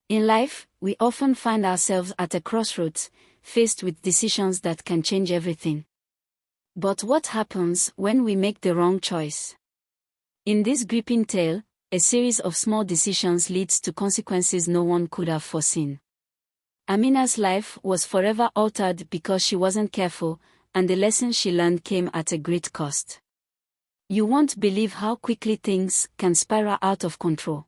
In life, we often find ourselves at a crossroads, faced with decisions that can change everything. But what happens when we make the wrong choice? In this gripping tale, a series of small decisions leads to consequences no one could have foreseen. Amina's life was forever altered because she wasn't careful, and the lesson she learned came at a great cost. You won't believe how quickly things can spiral out of control.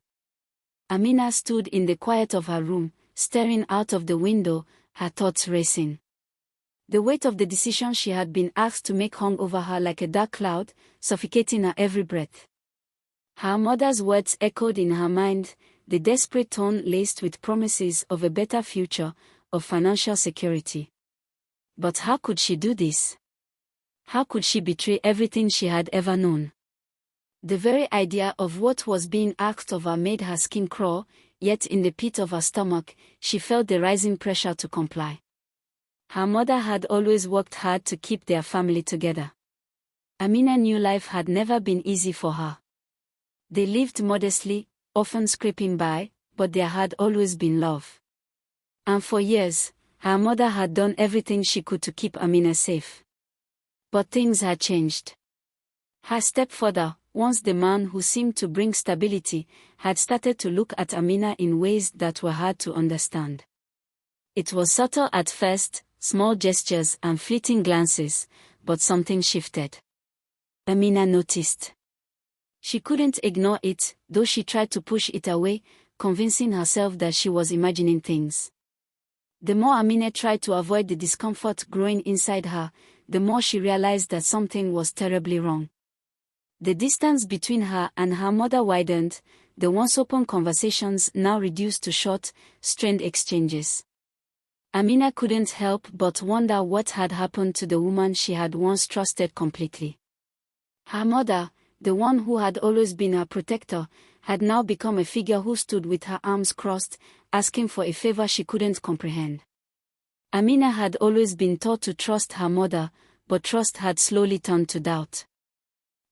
Amina stood in the quiet of her room, staring out of the window, her thoughts racing. The weight of the decision she had been asked to make hung over her like a dark cloud, suffocating her every breath. Her mother's words echoed in her mind, the desperate tone laced with promises of a better future, of financial security. But how could she do this? How could she betray everything she had ever known? The very idea of what was being asked of her made her skin crawl, yet in the pit of her stomach, she felt the rising pressure to comply. Her mother had always worked hard to keep their family together. Amina knew life had never been easy for her. They lived modestly, often scraping by, but there had always been love. And for years, her mother had done everything she could to keep Amina safe. But things had changed. Her stepfather, once the man who seemed to bring stability, had started to look at Amina in ways that were hard to understand. It was subtle at first, small gestures and fleeting glances, but something shifted. Amina noticed. She couldn't ignore it, though she tried to push it away, convincing herself that she was imagining things. The more Amina tried to avoid the discomfort growing inside her, the more she realized that something was terribly wrong. The distance between her and her mother widened, the once open conversations now reduced to short, strained exchanges. Amina couldn't help but wonder what had happened to the woman she had once trusted completely. Her mother, the one who had always been her protector, had now become a figure who stood with her arms crossed, asking for a favor she couldn't comprehend. Amina had always been taught to trust her mother, but trust had slowly turned to doubt.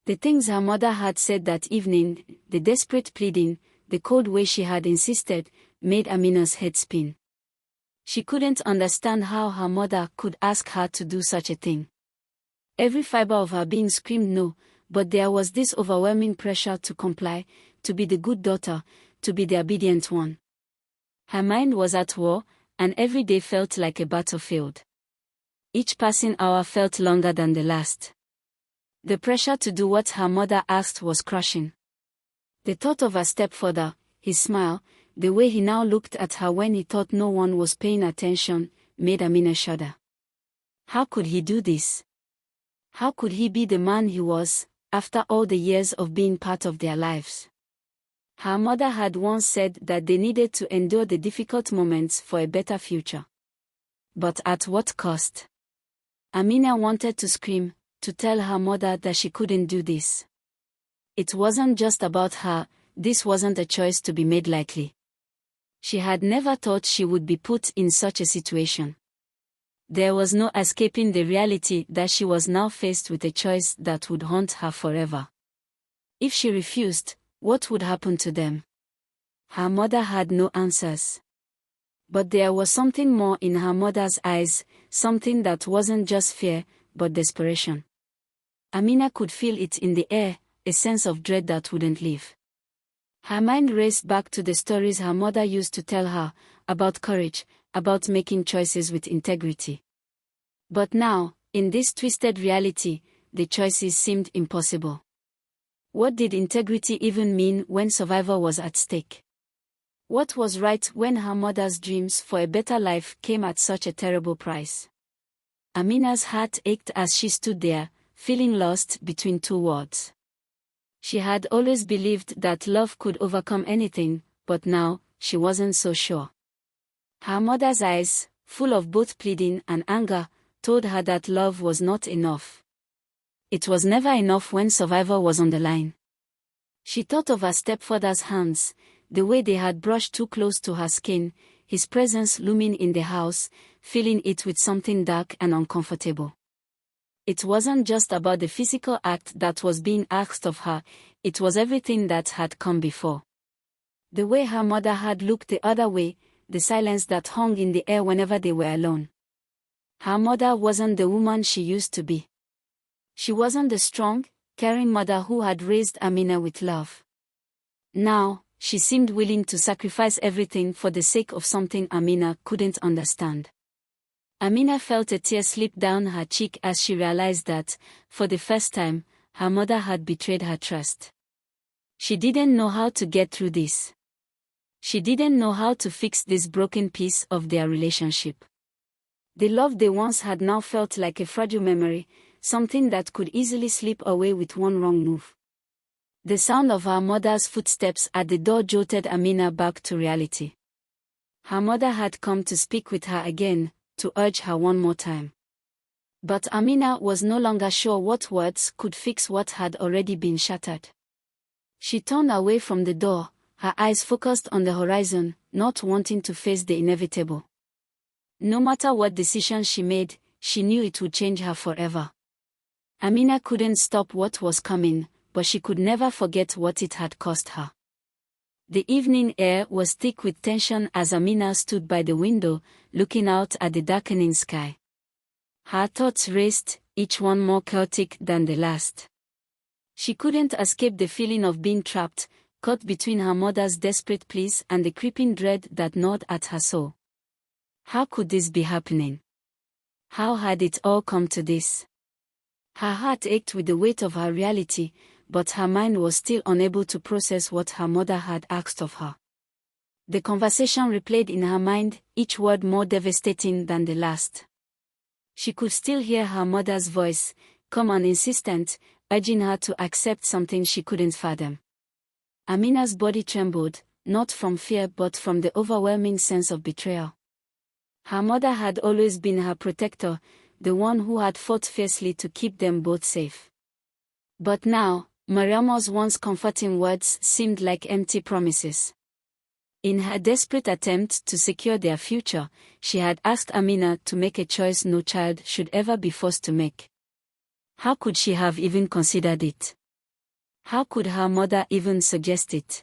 The things her mother had said that evening, the desperate pleading, the cold way she had insisted, made Amina's head spin. She couldn't understand how her mother could ask her to do such a thing. Every fiber of her being screamed no, but there was this overwhelming pressure to comply, to be the good daughter, to be the obedient one. Her mind was at war, and every day felt like a battlefield. Each passing hour felt longer than the last. The pressure to do what her mother asked was crushing. The thought of her stepfather, his smile, the way he now looked at her when he thought no one was paying attention, made Amina shudder. How could he do this? How could he be the man he was, after all the years of being part of their lives? Her mother had once said that they needed to endure the difficult moments for a better future. But at what cost? Amina wanted to scream, to tell her mother that she couldn't do this. It wasn't just about her, this wasn't a choice to be made lightly. She had never thought she would be put in such a situation. There was no escaping the reality that she was now faced with a choice that would haunt her forever. If she refused, what would happen to them? Her mother had no answers. But there was something more in her mother's eyes, something that wasn't just fear, but desperation. Amina could feel it in the air, a sense of dread that wouldn't leave. Her mind raced back to the stories her mother used to tell her, about courage, about making choices with integrity. But now, in this twisted reality, the choices seemed impossible. What did integrity even mean when survival was at stake? What was right when her mother's dreams for a better life came at such a terrible price? Amina's heart ached as she stood there, feeling lost between two worlds. She had always believed that love could overcome anything, but now, she wasn't so sure. Her mother's eyes, full of both pleading and anger, told her that love was not enough. It was never enough when survival was on the line. She thought of her stepfather's hands, the way they had brushed too close to her skin, his presence looming in the house, filling it with something dark and uncomfortable. It wasn't just about the physical act that was being asked of her, it was everything that had come before. The way her mother had looked the other way, the silence that hung in the air whenever they were alone. Her mother wasn't the woman she used to be. She wasn't the strong, caring mother who had raised Amina with love. Now, she seemed willing to sacrifice everything for the sake of something Amina couldn't understand. Amina felt a tear slip down her cheek as she realized that, for the first time, her mother had betrayed her trust. She didn't know how to get through this. She didn't know how to fix this broken piece of their relationship. The love they once had now felt like a fragile memory, something that could easily slip away with one wrong move. The sound of her mother's footsteps at the door jolted Amina back to reality. Her mother had come to speak with her again, to urge her one more time. But Amina was no longer sure what words could fix what had already been shattered. She turned away from the door, her eyes focused on the horizon, not wanting to face the inevitable. No matter what decision she made, she knew it would change her forever. Amina couldn't stop what was coming, but she could never forget what it had cost her. The evening air was thick with tension as Amina stood by the window, looking out at the darkening sky. Her thoughts raced, each one more chaotic than the last. She couldn't escape the feeling of being trapped, caught between her mother's desperate pleas and the creeping dread that gnawed at her soul. How could this be happening? How had it all come to this? Her heart ached with the weight of her reality, but her mind was still unable to process what her mother had asked of her. The conversation replayed in her mind, each word more devastating than the last. She could still hear her mother's voice, calm and insistent, urging her to accept something she couldn't fathom. Amina's body trembled, not from fear but from the overwhelming sense of betrayal. Her mother had always been her protector, the one who had fought fiercely to keep them both safe. But now, Mariama's once comforting words seemed like empty promises. In her desperate attempt to secure their future, she had asked Amina to make a choice no child should ever be forced to make. How could she have even considered it? How could her mother even suggest it?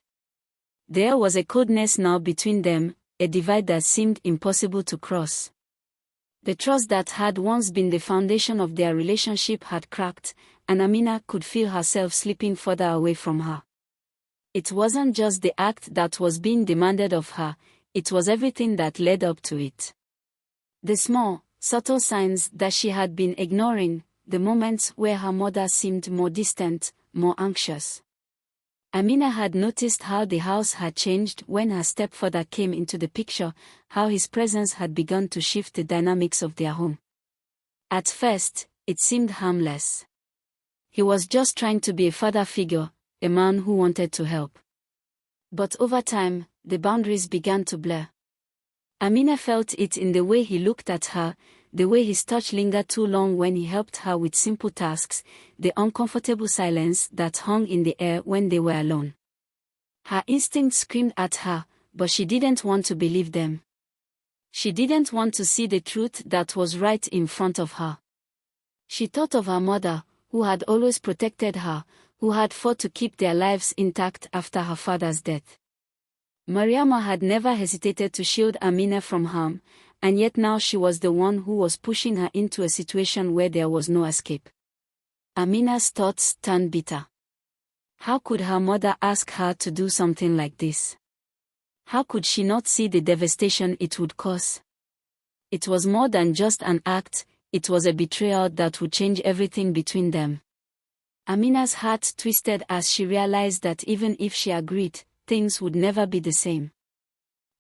There was a coldness now between them, a divide that seemed impossible to cross. The trust that had once been the foundation of their relationship had cracked, and Amina could feel herself slipping further away from her. It wasn't just the act that was being demanded of her, it was everything that led up to it. The small, subtle signs that she had been ignoring, the moments where her mother seemed more distant, more anxious. Amina had noticed how the house had changed when her stepfather came into the picture, how his presence had begun to shift the dynamics of their home. At first, it seemed harmless. He was just trying to be a father figure, a man who wanted to help. But over time, the boundaries began to blur. Amina felt it in the way he looked at her, the way his touch lingered too long when he helped her with simple tasks, the uncomfortable silence that hung in the air when they were alone. Her instincts screamed at her, but she didn't want to believe them. She didn't want to see the truth that was right in front of her. She thought of her mother, who had always protected her, who had fought to keep their lives intact after her father's death. Mariama had never hesitated to shield Amina from harm, and yet now she was the one who was pushing her into a situation where there was no escape. Amina's thoughts turned bitter. How could her mother ask her to do something like this? How could she not see the devastation it would cause? It was more than just an act, it was a betrayal that would change everything between them. Amina's heart twisted as she realized that even if she agreed, things would never be the same.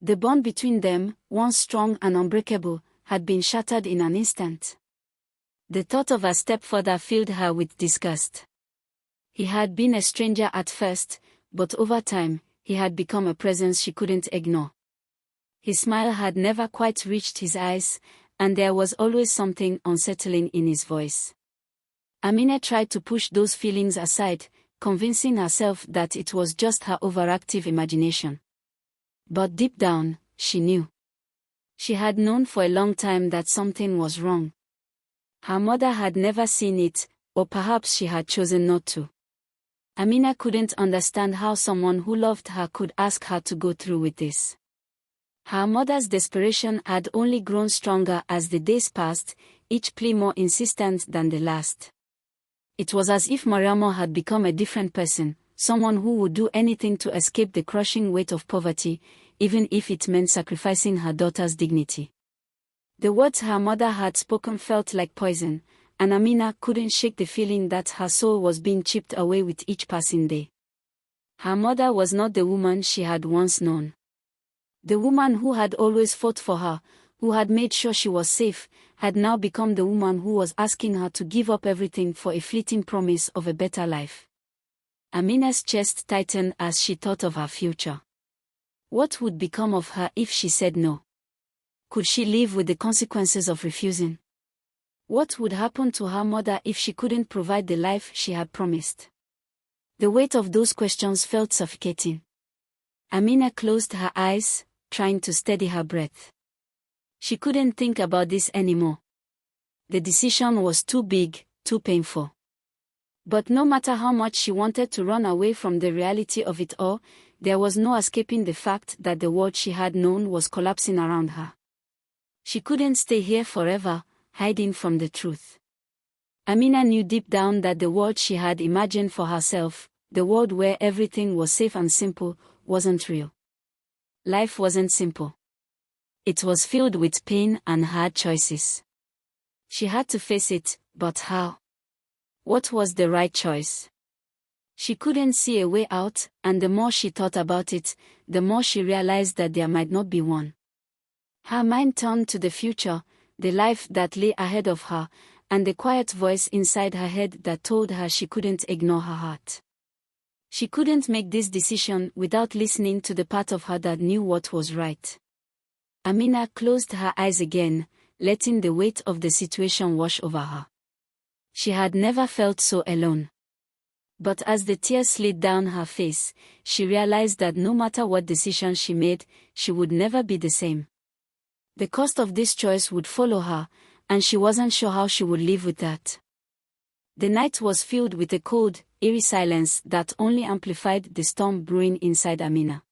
The bond between them, once strong and unbreakable, had been shattered in an instant. The thought of her stepfather filled her with disgust. He had been a stranger at first, but over time, he had become a presence she couldn't ignore. His smile had never quite reached his eyes, and there was always something unsettling in his voice. Amina tried to push those feelings aside, convincing herself that it was just her overactive imagination. But deep down, she knew. She had known for a long time that something was wrong. Her mother had never seen it, or perhaps she had chosen not to. Amina couldn't understand how someone who loved her could ask her to go through with this. Her mother's desperation had only grown stronger as the days passed, each plea more insistent than the last. It was as if Mariama had become a different person, someone who would do anything to escape the crushing weight of poverty, even if it meant sacrificing her daughter's dignity. The words her mother had spoken felt like poison, and Amina couldn't shake the feeling that her soul was being chipped away with each passing day. Her mother was not the woman she had once known. The woman who had always fought for her, who had made sure she was safe, had now become the woman who was asking her to give up everything for a fleeting promise of a better life. Amina's chest tightened as she thought of her future. What would become of her if she said no? Could she live with the consequences of refusing? What would happen to her mother if she couldn't provide the life she had promised? The weight of those questions felt suffocating. Amina closed her eyes, trying to steady her breath. She couldn't think about this anymore. The decision was too big, too painful. But no matter how much she wanted to run away from the reality of it all, there was no escaping the fact that the world she had known was collapsing around her. She couldn't stay here forever, hiding from the truth. Amina knew deep down that the world she had imagined for herself, the world where everything was safe and simple, wasn't real. Life wasn't simple. It was filled with pain and hard choices. She had to face it, but how? What was the right choice? She couldn't see a way out, and the more she thought about it, the more she realized that there might not be one. Her mind turned to the future, the life that lay ahead of her, and the quiet voice inside her head that told her she couldn't ignore her heart. She couldn't make this decision without listening to the part of her that knew what was right. Amina closed her eyes again, letting the weight of the situation wash over her. She had never felt so alone. But as the tears slid down her face, she realized that no matter what decision she made, she would never be the same. The cost of this choice would follow her, and she wasn't sure how she would live with that. The night was filled with a cold, eerie silence that only amplified the storm brewing inside Amina.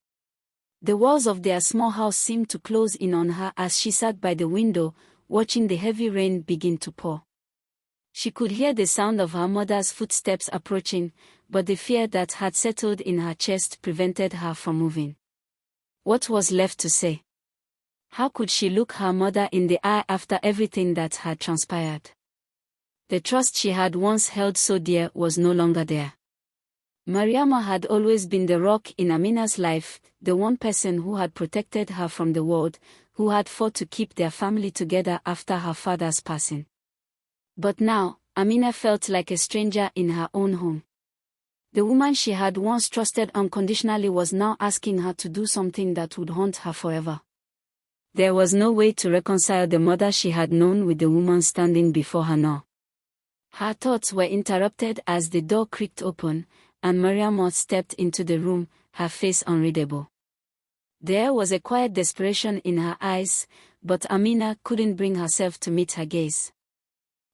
The walls of their small house seemed to close in on her as she sat by the window, watching the heavy rain begin to pour. She could hear the sound of her mother's footsteps approaching, but the fear that had settled in her chest prevented her from moving. What was left to say? How could she look her mother in the eye after everything that had transpired? The trust she had once held so dear was no longer there. Mariama had always been the rock in Amina's life, the one person who had protected her from the world, who had fought to keep their family together after her father's passing. But now, Amina felt like a stranger in her own home. The woman she had once trusted unconditionally was now asking her to do something that would haunt her forever. There was no way to reconcile the mother she had known with the woman standing before her now. Her thoughts were interrupted as the door creaked open, and Mariam stepped into the room, her face unreadable. There was a quiet desperation in her eyes, but Amina couldn't bring herself to meet her gaze.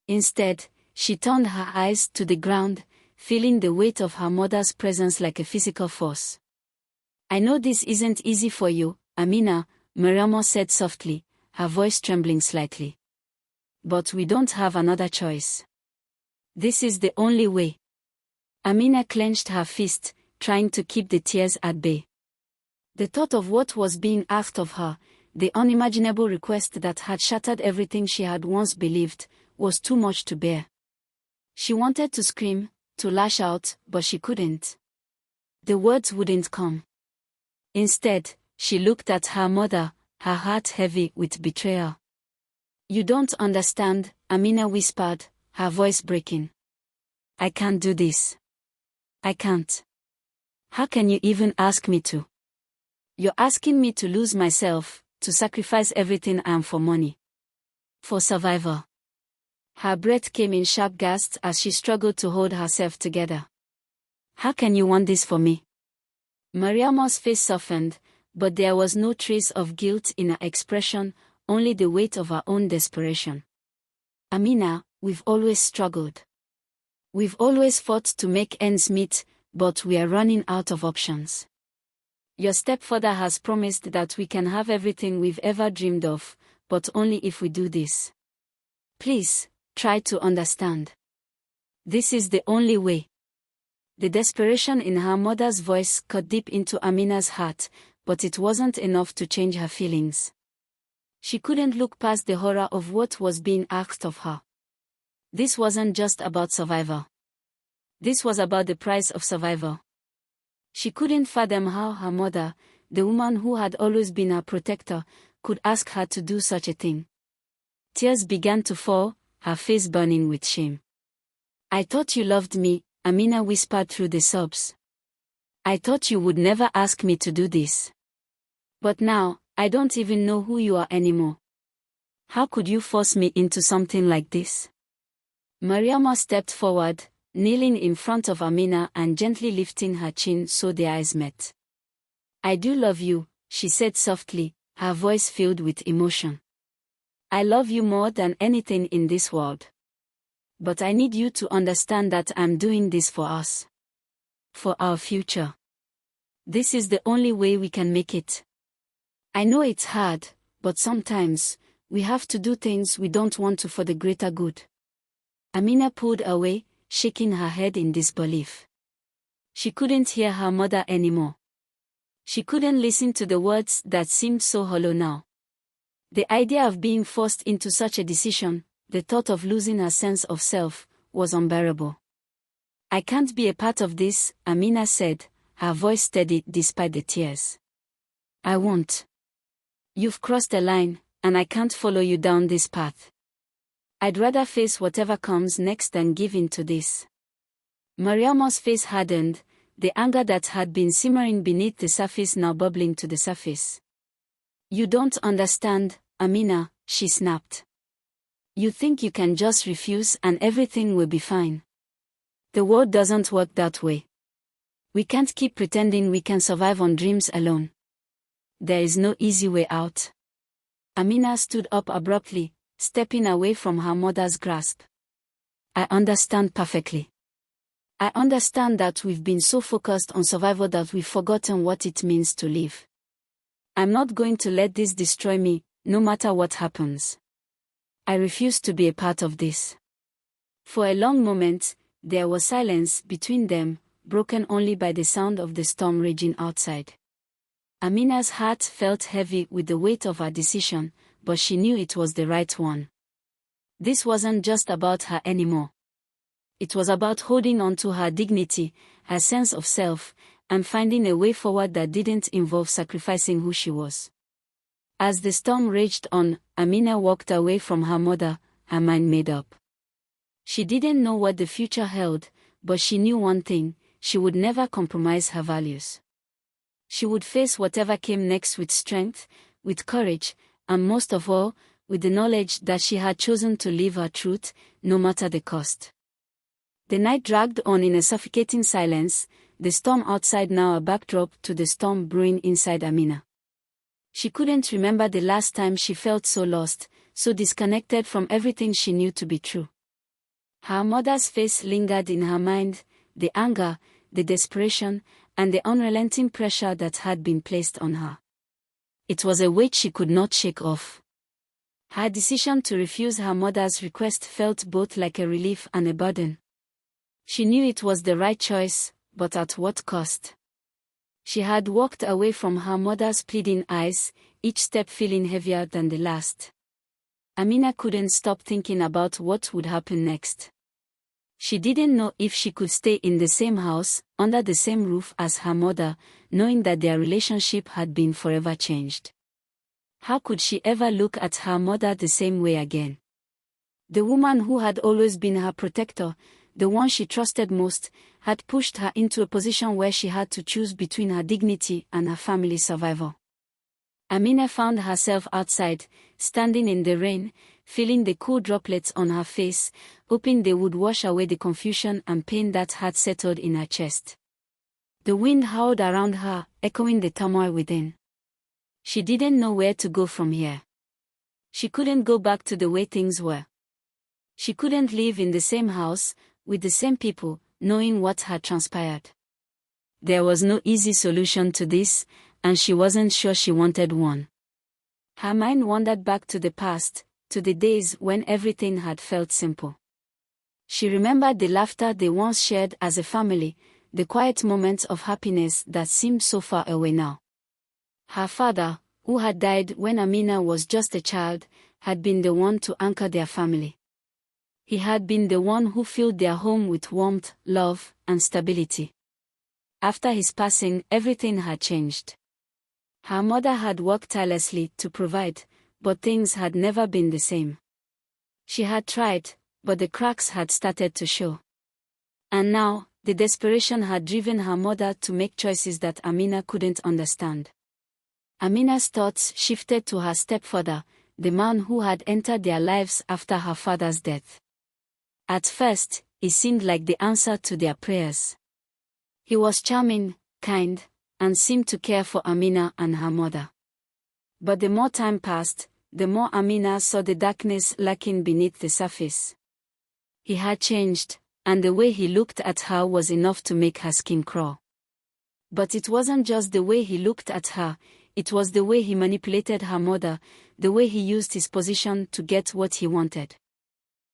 Instead, she turned her eyes to the ground, feeling the weight of her mother's presence like a physical force. "I know this isn't easy for you, Amina," Mariam said softly, her voice trembling slightly. "But we don't have another choice. This is the only way." Amina clenched her fist, trying to keep the tears at bay. The thought of what was being asked of her, the unimaginable request that had shattered everything she had once believed, was too much to bear. She wanted to scream, to lash out, but she couldn't. The words wouldn't come. Instead, she looked at her mother, her heart heavy with betrayal. "You don't understand," Amina whispered, her voice breaking. "I can't do this. I can't. How can you even ask me to? You're asking me to lose myself, to sacrifice everything I am for money. For survival." Her breath came in sharp gasps as she struggled to hold herself together. "How can you want this for me?" Mariama's face softened, but there was no trace of guilt in her expression, only the weight of her own desperation. "Amina, we've always struggled. We've always fought to make ends meet, but we are running out of options. Your stepfather has promised that we can have everything we've ever dreamed of, but only if we do this. Please, try to understand. This is the only way. The desperation in her mother's voice cut deep into Amina's heart, but it wasn't enough to change her feelings. She couldn't look past the horror of what was being asked of her. This wasn't just about survival. This was about the price of survival. She couldn't fathom how her mother, the woman who had always been her protector, could ask her to do such a thing. Tears began to fall, her face burning with shame. "I thought you loved me," Amina whispered through the sobs. "I thought you would never ask me to do this. But now, I don't even know who you are anymore. How could you force me into something like this?" Mariama stepped forward, kneeling in front of Amina and gently lifting her chin so their eyes met. "I do love you," she said softly, her voice filled with emotion. "I love you more than anything in this world. But I need you to understand that I'm doing this for us. For our future. This is the only way we can make it. I know it's hard, but sometimes, we have to do things we don't want to for the greater good." Amina pulled away, shaking her head in disbelief. She couldn't hear her mother anymore. She couldn't listen to the words that seemed so hollow now. The idea of being forced into such a decision, the thought of losing her sense of self, was unbearable. "I can't be a part of this," Amina said, her voice steady despite the tears. "I won't. You've crossed a line, and I can't follow you down this path. I'd rather face whatever comes next than give in to this." Mariama's face hardened, the anger that had been simmering beneath the surface now bubbling to the surface. "You don't understand, Amina," she snapped. "You think you can just refuse and everything will be fine. The world doesn't work that way. We can't keep pretending we can survive on dreams alone. There is no easy way out." Amina stood up abruptly, stepping away from her mother's grasp. "I understand perfectly. I understand that we've been so focused on survival that we've forgotten what it means to live. I'm not going to let this destroy me, no matter what happens. I refuse to be a part of this." For a long moment, there was silence between them, broken only by the sound of the storm raging outside. Amina's heart felt heavy with the weight of her decision, but she knew it was the right one. This wasn't just about her anymore. It was about holding on to her dignity, her sense of self, and finding a way forward that didn't involve sacrificing who she was. As the storm raged on, Amina walked away from her mother, her mind made up. She didn't know what the future held, but she knew one thing: she would never compromise her values. She would face whatever came next with strength, with courage, and most of all, with the knowledge that she had chosen to live her truth, no matter the cost. The night dragged on in a suffocating silence, the storm outside now a backdrop to the storm brewing inside Amina. She couldn't remember the last time she felt so lost, so disconnected from everything she knew to be true. Her mother's face lingered in her mind, the anger, the desperation, and the unrelenting pressure that had been placed on her. It was a weight she could not shake off. Her decision to refuse her mother's request felt both like a relief and a burden. She knew it was the right choice, but at what cost? She had walked away from her mother's pleading eyes, each step feeling heavier than the last. Amina couldn't stop thinking about what would happen next. She didn't know if she could stay in the same house, under the same roof as her mother, knowing that their relationship had been forever changed. How could she ever look at her mother the same way again? The woman who had always been her protector, the one she trusted most, had pushed her into a position where she had to choose between her dignity and her family's survival. Amina found herself outside, standing in the rain, feeling the cool droplets on her face, hoping they would wash away the confusion and pain that had settled in her chest. The wind howled around her, echoing the turmoil within. She didn't know where to go from here. She couldn't go back to the way things were. She couldn't live in the same house, with the same people, knowing what had transpired. There was no easy solution to this, and she wasn't sure she wanted one. Her mind wandered back to the past, to the days when everything had felt simple. She remembered the laughter they once shared as a family, the quiet moments of happiness that seemed so far away now. Her father, who had died when Amina was just a child, had been the one to anchor their family. He had been the one who filled their home with warmth, love, and stability. After his passing, everything had changed. Her mother had worked tirelessly to provide, but things had never been the same. She had tried, but the cracks had started to show. And now, the desperation had driven her mother to make choices that Amina couldn't understand. Amina's thoughts shifted to her stepfather, the man who had entered their lives after her father's death. At first, he seemed like the answer to their prayers. He was charming, kind, and seemed to care for Amina and her mother. But the more time passed, the more Amina saw the darkness lurking beneath the surface. He had changed, and the way he looked at her was enough to make her skin crawl. But it wasn't just the way he looked at her, it was the way he manipulated her mother, the way he used his position to get what he wanted.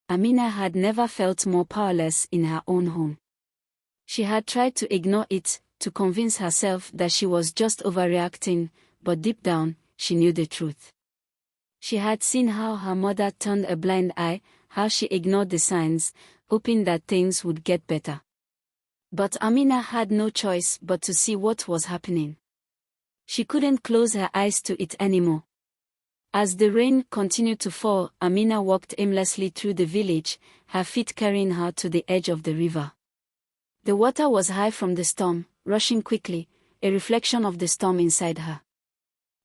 Amina had never felt more powerless in her own home. She had tried to ignore it, to convince herself that she was just overreacting, but deep down, she knew the truth. She had seen how her mother turned a blind eye, how she ignored the signs, hoping that things would get better. But Amina had no choice but to see what was happening. She couldn't close her eyes to it anymore. As the rain continued to fall, Amina walked aimlessly through the village, her feet carrying her to the edge of the river. The water was high from the storm, rushing quickly, a reflection of the storm inside her.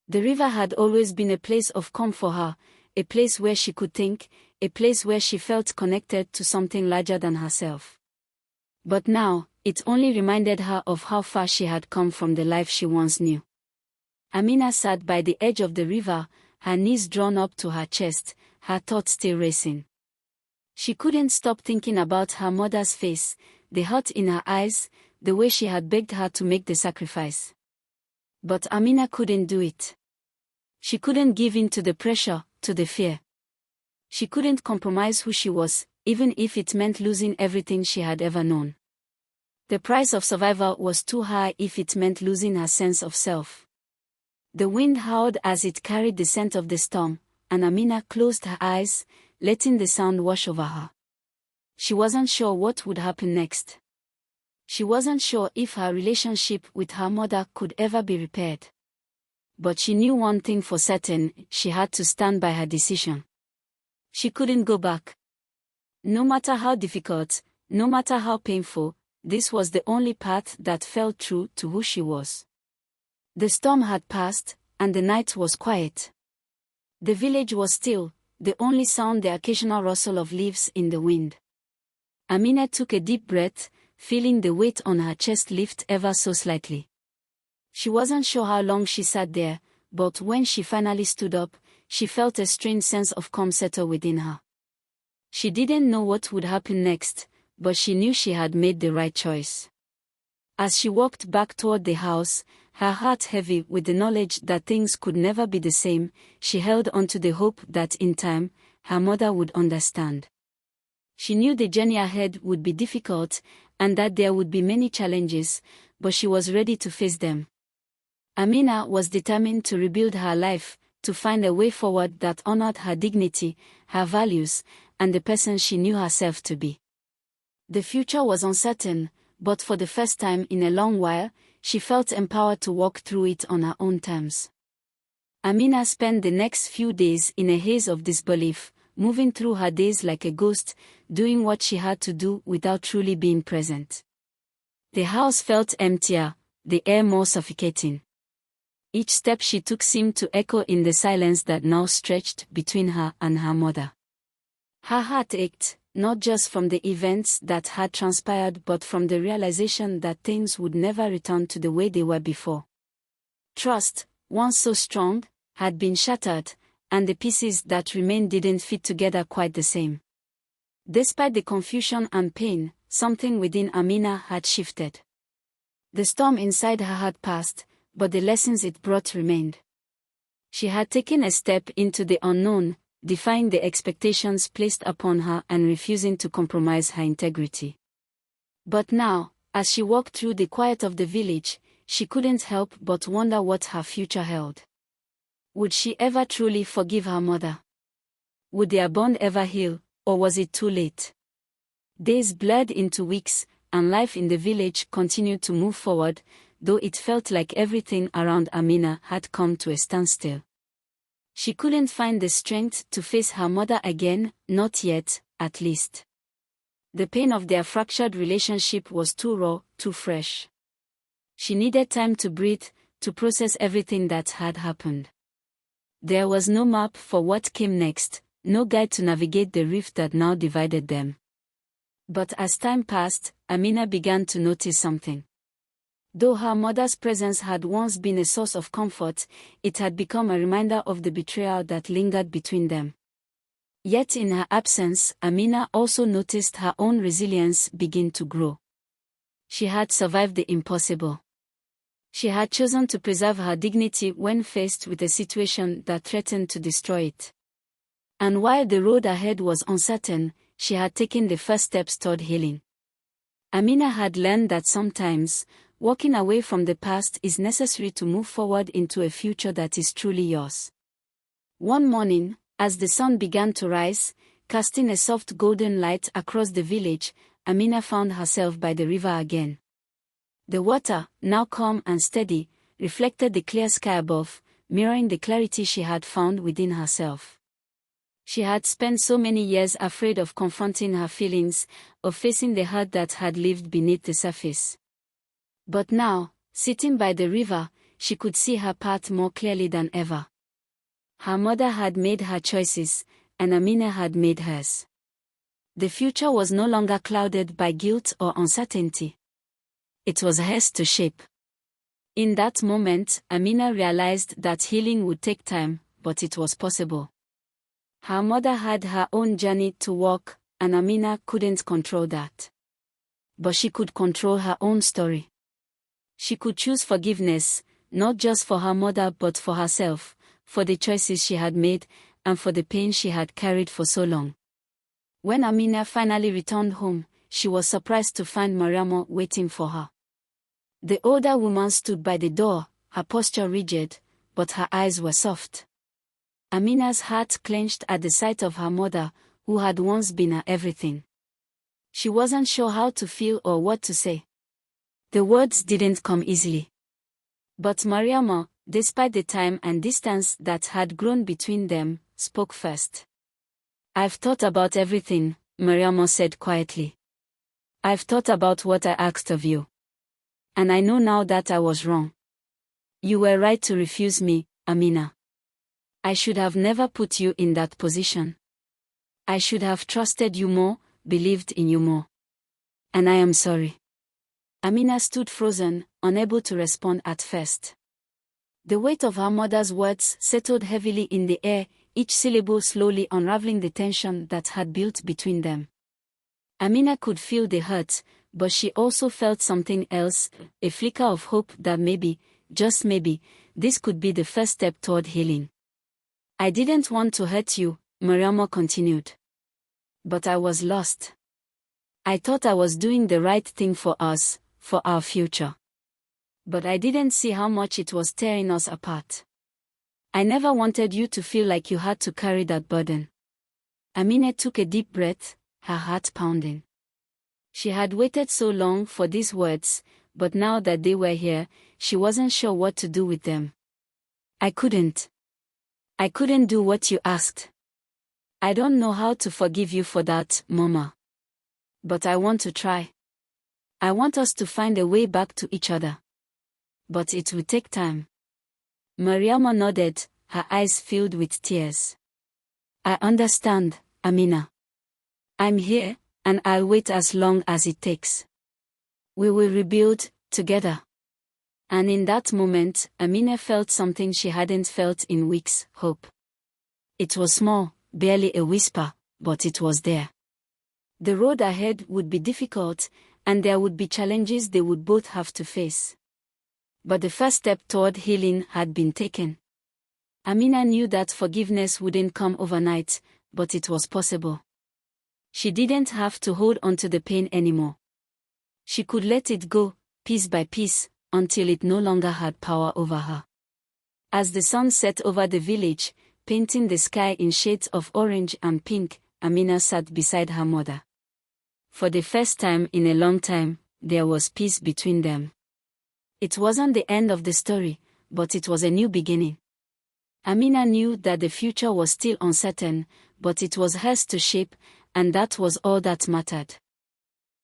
The river had always been a place of calm for her, a place where she could think, a place where she felt connected to something larger than herself. But now, it only reminded her of how far she had come from the life she once knew. Amina sat by the edge of the river, her knees drawn up to her chest, her thoughts still racing. She couldn't stop thinking about her mother's face, the hurt in her eyes, the way she had begged her to make the sacrifice. But Amina couldn't do it. She couldn't give in to the pressure, to the fear. She couldn't compromise who she was, even if it meant losing everything she had ever known. The price of survival was too high if it meant losing her sense of self. The wind howled as it carried the scent of the storm, and Amina closed her eyes, letting the sound wash over her. She wasn't sure what would happen next. She wasn't sure if her relationship with her mother could ever be repaired. But she knew one thing for certain: she had to stand by her decision. She couldn't go back. No matter how difficult, no matter how painful, this was the only path that felt true to who she was. The storm had passed, and the night was quiet. The village was still, the only sound the occasional rustle of leaves in the wind. Amina took a deep breath, feeling the weight on her chest lift ever so slightly. She wasn't sure how long she sat there, but when she finally stood up, she felt a strange sense of calm settle within her. She didn't know what would happen next, but she knew she had made the right choice. As she walked back toward the house, her heart heavy with the knowledge that things could never be the same, she held on to the hope that in time, her mother would understand. She knew the journey ahead would be difficult, and that there would be many challenges, but she was ready to face them. Amina was determined to rebuild her life, to find a way forward that honored her dignity, her values, and the person she knew herself to be. The future was uncertain, but for the first time in a long while, she felt empowered to walk through it on her own terms. Amina spent the next few days in a haze of disbelief, moving through her days like a ghost, doing what she had to do without truly being present. The house felt emptier, the air more suffocating. Each step she took seemed to echo in the silence that now stretched between her and her mother. Her heart ached, not just from the events that had transpired but from the realization that things would never return to the way they were before. Trust, once so strong, had been shattered, and the pieces that remained didn't fit together quite the same. Despite the confusion and pain, something within Amina had shifted. The storm inside her had passed, but the lessons it brought remained. She had taken a step into the unknown, defying the expectations placed upon her and refusing to compromise her integrity. But now, as she walked through the quiet of the village, she couldn't help but wonder what her future held. Would she ever truly forgive her mother? Would their bond ever heal, or was it too late? Days blurred into weeks, and life in the village continued to move forward, though it felt like everything around Amina had come to a standstill. She couldn't find the strength to face her mother again, not yet, at least. The pain of their fractured relationship was too raw, too fresh. She needed time to breathe, to process everything that had happened. There was no map for what came next, no guide to navigate the rift that now divided them. But as time passed, Amina began to notice something. Though her mother's presence had once been a source of comfort, it had become a reminder of the betrayal that lingered between them. Yet in her absence, Amina also noticed her own resilience begin to grow. She had survived the impossible. She had chosen to preserve her dignity when faced with a situation that threatened to destroy it. And while the road ahead was uncertain, she had taken the first steps toward healing. Amina had learned that sometimes, walking away from the past is necessary to move forward into a future that is truly yours. One morning, as the sun began to rise, casting a soft golden light across the village, Amina found herself by the river again. The water, now calm and steady, reflected the clear sky above, mirroring the clarity she had found within herself. She had spent so many years afraid of confronting her feelings, of facing the hurt that had lived beneath the surface. But now, sitting by the river, she could see her path more clearly than ever. Her mother had made her choices, and Amina had made hers. The future was no longer clouded by guilt or uncertainty. It was hers to shape. In that moment, Amina realized that healing would take time, but it was possible. Her mother had her own journey to walk, and Amina couldn't control that. But she could control her own story. She could choose forgiveness, not just for her mother but for herself, for the choices she had made, and for the pain she had carried for so long. When Amina finally returned home, she was surprised to find Mariama waiting for her. The older woman stood by the door, her posture rigid, but her eyes were soft. Amina's heart clenched at the sight of her mother, who had once been her everything. She wasn't sure how to feel or what to say. The words didn't come easily. But Mariama, despite the time and distance that had grown between them, spoke first. "I've thought about everything," Mariama said quietly. "I've thought about what I asked of you. And I know now that I was wrong. You were right to refuse me, Amina. I should have never put you in that position. I should have trusted you more, believed in you more. And I am sorry." Amina stood frozen, unable to respond at first. The weight of her mother's words settled heavily in the air, each syllable slowly unraveling the tension that had built between them. Amina could feel the hurt, but she also felt something else, a flicker of hope that maybe, just maybe, this could be the first step toward healing. "I didn't want to hurt you," Mariama continued. "But I was lost. I thought I was doing the right thing for us, for our future. But I didn't see how much it was tearing us apart. I never wanted you to feel like you had to carry that burden." Amina took a deep breath, her heart pounding. She had waited so long for these words, but now that they were here, she wasn't sure what to do with them. I couldn't do what you asked. I don't know how to forgive you for that, Mama. But I want to try. I want us to find a way back to each other. But it will take time." Mariama nodded, her eyes filled with tears. "I understand, Amina. I'm here, and I'll wait as long as it takes. We will rebuild, together." And in that moment, Amina felt something she hadn't felt in weeks, hope. It was small, barely a whisper, but it was there. The road ahead would be difficult, and there would be challenges they would both have to face. But the first step toward healing had been taken. Amina knew that forgiveness wouldn't come overnight, but it was possible. She didn't have to hold onto the pain anymore. She could let it go, piece by piece, until it no longer had power over her. As the sun set over the village, painting the sky in shades of orange and pink, Amina sat beside her mother. For the first time in a long time, there was peace between them. It wasn't the end of the story, but it was a new beginning. Amina knew that the future was still uncertain, but it was hers to shape, and that was all that mattered.